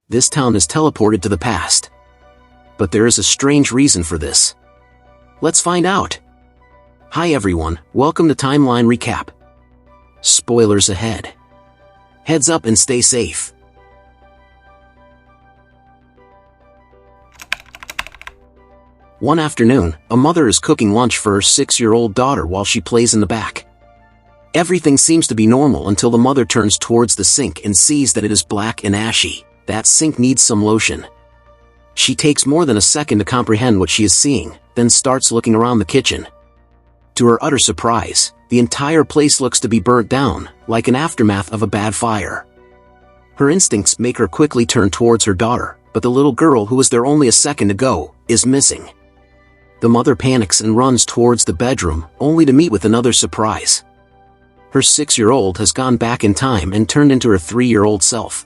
This town is teleported to the past. But there is a strange reason for this. Let's find out. Hi everyone, welcome to Timeline Recap. Spoilers ahead. Heads up and stay safe. One afternoon, a mother is cooking lunch for her 6-year-old daughter while she plays in the back. Everything seems to be normal until the mother turns towards the sink and sees that it is black and ashy. That sink needs some lotion. She takes more than a second to comprehend what she is seeing, then starts looking around the kitchen. To her utter surprise, the entire place looks to be burnt down, like an aftermath of a bad fire. Her instincts make her quickly turn towards her daughter, but the little girl who was there only a second ago is missing. The mother panics and runs towards the bedroom, only to meet with another surprise. Her 6-year-old has gone back in time and turned into her 3-year-old self.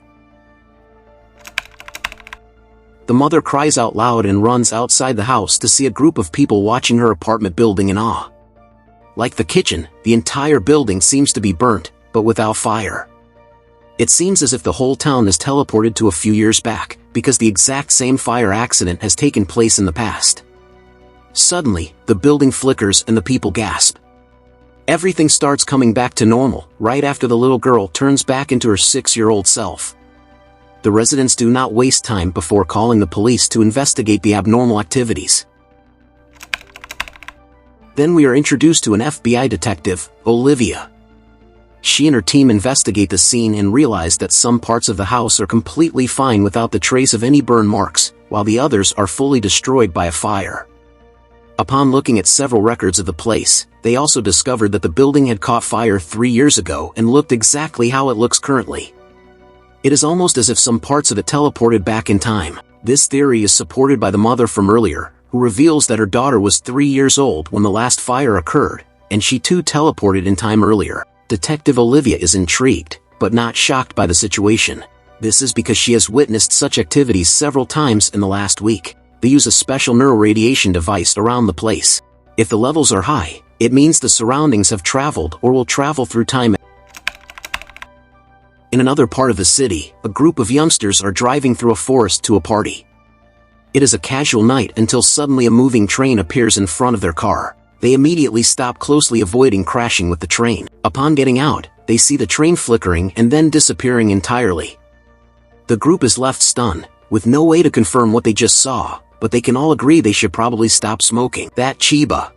The mother cries out loud and runs outside the house to see a group of people watching her apartment building in awe. Like the kitchen, the entire building seems to be burnt, but without fire. It seems as if the whole town is teleported to a few years back, because the exact same fire accident has taken place in the past. Suddenly, the building flickers and the people gasp. Everything starts coming back to normal, right after the little girl turns back into her 6-year-old self. The residents do not waste time before calling the police to investigate the abnormal activities. Then we are introduced to an FBI detective, Olivia. She and her team investigate the scene and realize that some parts of the house are completely fine without the trace of any burn marks, while the others are fully destroyed by a fire. Upon looking at several records of the place, they also discovered that the building had caught fire 3 years ago and looked exactly how it looks currently. It is almost as if some parts of it teleported back in time. This theory is supported by the mother from earlier, who reveals that her daughter was 3 years old when the last fire occurred, and she too teleported in time earlier. Detective Olivia is intrigued, but not shocked by the situation. This is because she has witnessed such activities several times in the last week. They use a special neuroradiation device around the place. If the levels are high, it means the surroundings have traveled or will travel through time. In another part of the city, a group of youngsters are driving through a forest to a party. It is a casual night until suddenly a moving train appears in front of their car. They immediately stop, closely avoiding crashing with the train. Upon getting out, they see the train flickering and then disappearing entirely. The group is left stunned, with no way to confirm what they just saw, but they can all agree they should probably stop smoking that Chiba.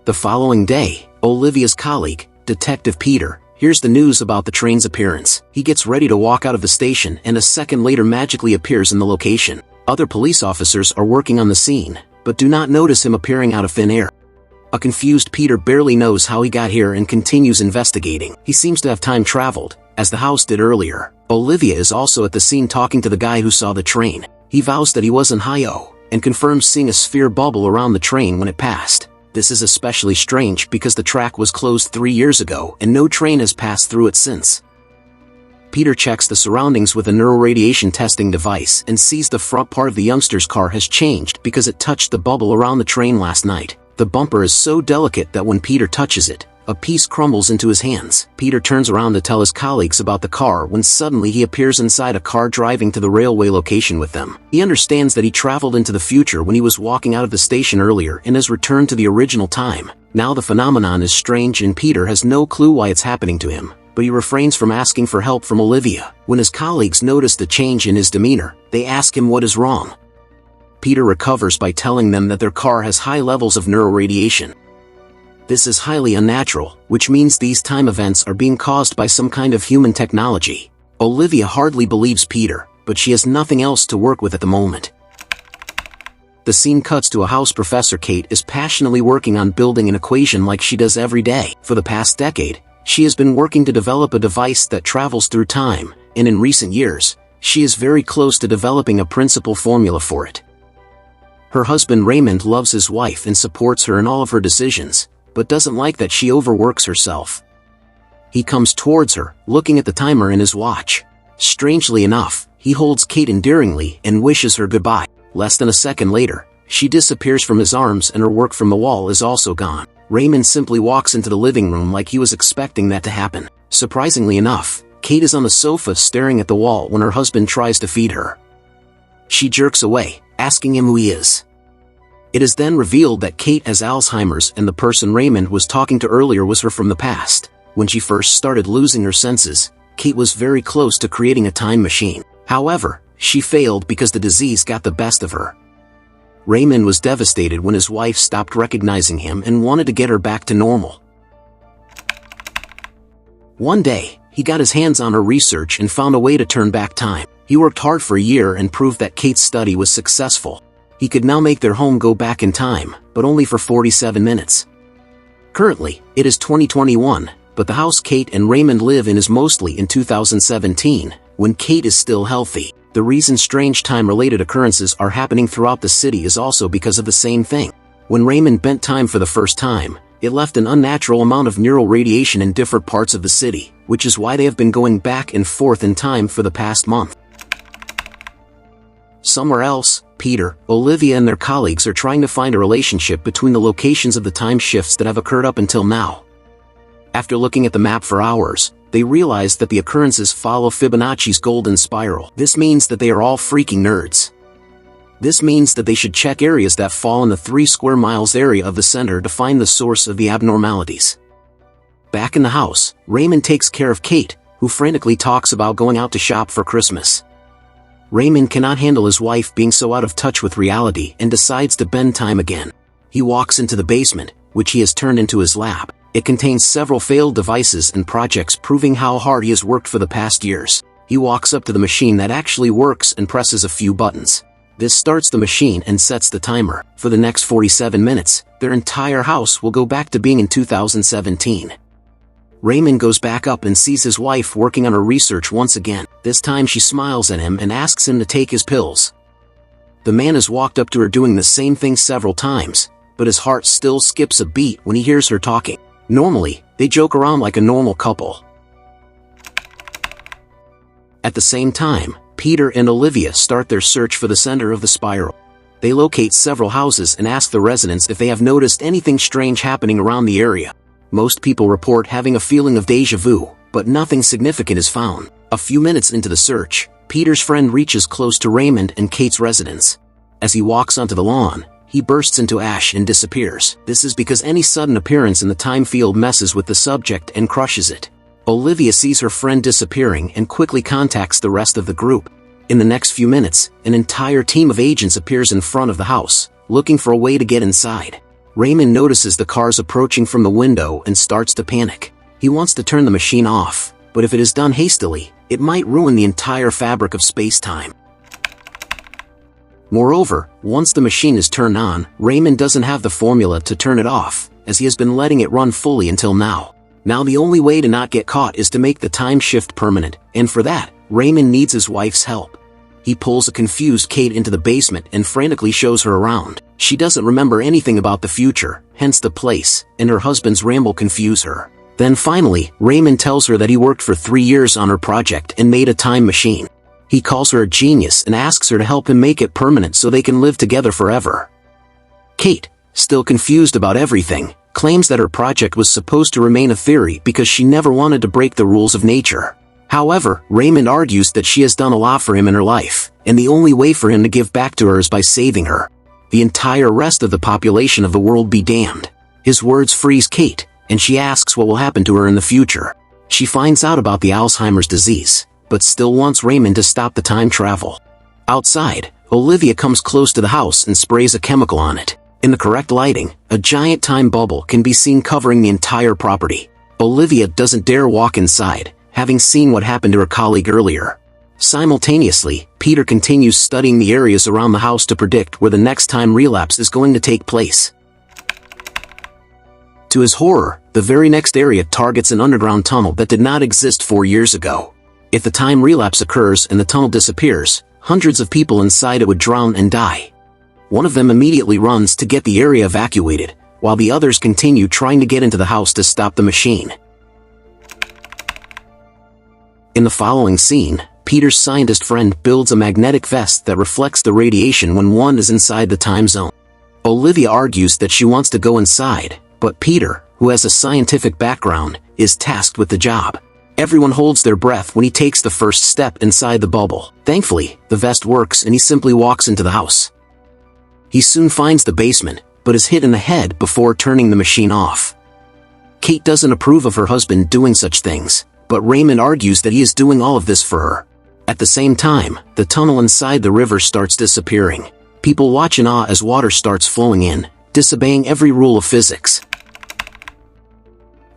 The following day, Olivia's colleague, Detective Peter, hears the news about the train's appearance. He gets ready to walk out of the station and a second later magically appears in the location. Other police officers are working on the scene, but do not notice him appearing out of thin air. A confused Peter barely knows how he got here and continues investigating. He seems to have time traveled, as the house did earlier. Olivia is also at the scene talking to the guy who saw the train. He vows that he was in Hyo, and confirms seeing a sphere bubble around the train when it passed. This is especially strange because the track was closed 3 years ago and no train has passed through it since. Peter checks the surroundings with a neuroradiation testing device and sees the front part of the youngster's car has changed because it touched the bubble around the train last night. The bumper is so delicate that when Peter touches it, a piece crumbles into his hands. Peter turns around to tell his colleagues about the car when suddenly he appears inside a car driving to the railway location with them. He understands that he traveled into the future when he was walking out of the station earlier and has returned to the original time. Now the phenomenon is strange and Peter has no clue why it's happening to him, but he refrains from asking for help from Olivia. When his colleagues notice the change in his demeanor, they ask him what is wrong. Peter recovers by telling them that their car has high levels of neuroradiation. This is highly unnatural, which means these time events are being caused by some kind of human technology. Olivia hardly believes Peter, but she has nothing else to work with at the moment. The scene cuts to a house. Professor Kate is passionately working on building an equation like she does every day. For the past decade, she has been working to develop a device that travels through time, and in recent years, she is very close to developing a principal formula for it. Her husband Raymond loves his wife and supports her in all of her decisions, but doesn't like that she overworks herself. He comes towards her, looking at the timer in his watch. Strangely enough, he holds Kate endearingly and wishes her goodbye. Less than a second later, she disappears from his arms and her work from the wall is also gone. Raymond simply walks into the living room like he was expecting that to happen. Surprisingly enough, Kate is on the sofa staring at the wall when her husband tries to feed her. She jerks away, asking him who he is. It is then revealed that Kate has Alzheimer's and the person Raymond was talking to earlier was her from the past. When she first started losing her senses, Kate was very close to creating a time machine. However, she failed because the disease got the best of her. Raymond was devastated when his wife stopped recognizing him and wanted to get her back to normal. One day, he got his hands on her research and found a way to turn back time. He worked hard for a year and proved that Kate's study was successful. He could now make their home go back in time, but only for 47 minutes. Currently, it is 2021, but the house Kate and Raymond live in is mostly in 2017, when Kate is still healthy. The reason strange time-related occurrences are happening throughout the city is also because of the same thing. When Raymond bent time for the first time, it left an unnatural amount of neural radiation in different parts of the city, which is why they have been going back and forth in time for the past month. Somewhere else, Peter, Olivia and their colleagues are trying to find a relationship between the locations of the time shifts that have occurred up until now. After looking at the map for hours, they realize that the occurrences follow Fibonacci's golden spiral. This means that they are all freaking nerds. This means that they should check areas that fall in the 3 square miles area of the center to find the source of the abnormalities. Back in the house, Raymond takes care of Kate, who frantically talks about going out to shop for Christmas. Raymond cannot handle his wife being so out of touch with reality and decides to bend time again. He walks into the basement, which he has turned into his lab. It contains several failed devices and projects proving how hard he has worked for the past years. He walks up to the machine that actually works and presses a few buttons. This starts the machine and sets the timer. For the next 47 minutes, their entire house will go back to being in 2017. Raymond goes back up and sees his wife working on her research once again. This time she smiles at him and asks him to take his pills. The man has walked up to her doing the same thing several times, but his heart still skips a beat when he hears her talking. Normally, they joke around like a normal couple. At the same time, Peter and Olivia start their search for the center of the spiral. They locate several houses and ask the residents if they have noticed anything strange happening around the area. Most people report having a feeling of déjà vu, but nothing significant is found. A few minutes into the search, Peter's friend reaches close to Raymond and Kate's residence. As he walks onto the lawn, he bursts into ash and disappears. This is because any sudden appearance in the time field messes with the subject and crushes it. Olivia sees her friend disappearing and quickly contacts the rest of the group. In the next few minutes, an entire team of agents appears in front of the house, looking for a way to get inside. Raymond notices the cars approaching from the window and starts to panic. He wants to turn the machine off, but if it is done hastily, it might ruin the entire fabric of space-time. Moreover, once the machine is turned on, Raymond doesn't have the formula to turn it off, as he has been letting it run fully until now. Now the only way to not get caught is to make the time shift permanent, and for that, Raymond needs his wife's help. He pulls a confused Kate into the basement and frantically shows her around. She doesn't remember anything about the future, hence the place, and her husband's ramble confuse her. Then finally, Raymond tells her that he worked for 3 years on her project and made a time machine. He calls her a genius and asks her to help him make it permanent so they can live together forever. Kate, still confused about everything, claims that her project was supposed to remain a theory because she never wanted to break the rules of nature. However, Raymond argues that she has done a lot for him in her life, and the only way for him to give back to her is by saving her. The entire rest of the population of the world be damned. His words freeze Kate, and she asks what will happen to her in the future. She finds out about the Alzheimer's disease, but still wants Raymond to stop the time travel. Outside, Olivia comes close to the house and sprays a chemical on it. In the correct lighting, a giant time bubble can be seen covering the entire property. Olivia doesn't dare walk inside, having seen what happened to her colleague earlier. Simultaneously, Peter continues studying the areas around the house to predict where the next time relapse is going to take place. To his horror, the very next area targets an underground tunnel that did not exist 4 years ago. If the time relapse occurs and the tunnel disappears, hundreds of people inside it would drown and die. One of them immediately runs to get the area evacuated, while the others continue trying to get into the house to stop the machine. In the following scene, Peter's scientist friend builds a magnetic vest that reflects the radiation when one is inside the time zone. Olivia argues that she wants to go inside, but Peter, who has a scientific background, is tasked with the job. Everyone holds their breath when he takes the first step inside the bubble. Thankfully, the vest works and he simply walks into the house. He soon finds the basement, but is hit in the head before turning the machine off. Kate doesn't approve of her husband doing such things, but Raymond argues that he is doing all of this for her. At the same time, the tunnel inside the river starts disappearing. People watch in awe as water starts flowing in, disobeying every rule of physics.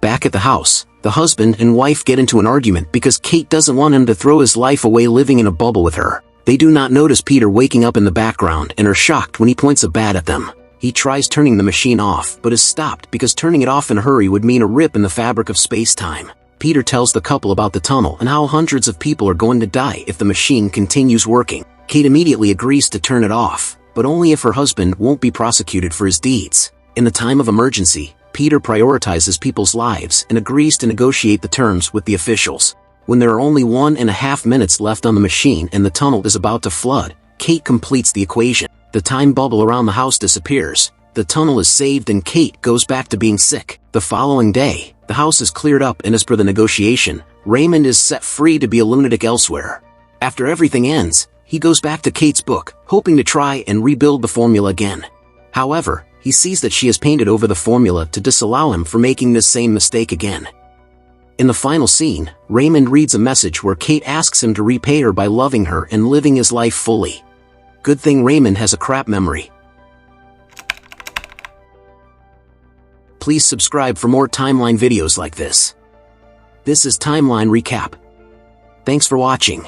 Back at the house, the husband and wife get into an argument because Kate doesn't want him to throw his life away living in a bubble with her. They do not notice Peter waking up in the background and are shocked when he points a bat at them. He tries turning the machine off but is stopped because turning it off in a hurry would mean a rip in the fabric of space-time. Peter tells the couple about the tunnel and how hundreds of people are going to die if the machine continues working. Kate immediately agrees to turn it off, but only if her husband won't be prosecuted for his deeds. In the time of emergency, Peter prioritizes people's lives and agrees to negotiate the terms with the officials. When there are only 1.5 minutes left on the machine and the tunnel is about to flood, Kate completes the equation. The time bubble around the house disappears, the tunnel is saved and Kate goes back to being sick. The following day, the house is cleared up and as per the negotiation, Raymond is set free to be a lunatic elsewhere. After everything ends, he goes back to Kate's book, hoping to try and rebuild the formula again. However, he sees that she has painted over the formula to disallow him from making this same mistake again. In the final scene, Raymond reads a message where Kate asks him to repay her by loving her and living his life fully. Good thing Raymond has a crap memory. Please subscribe for more timeline videos like this. This is Timeline Recap. Thanks for watching.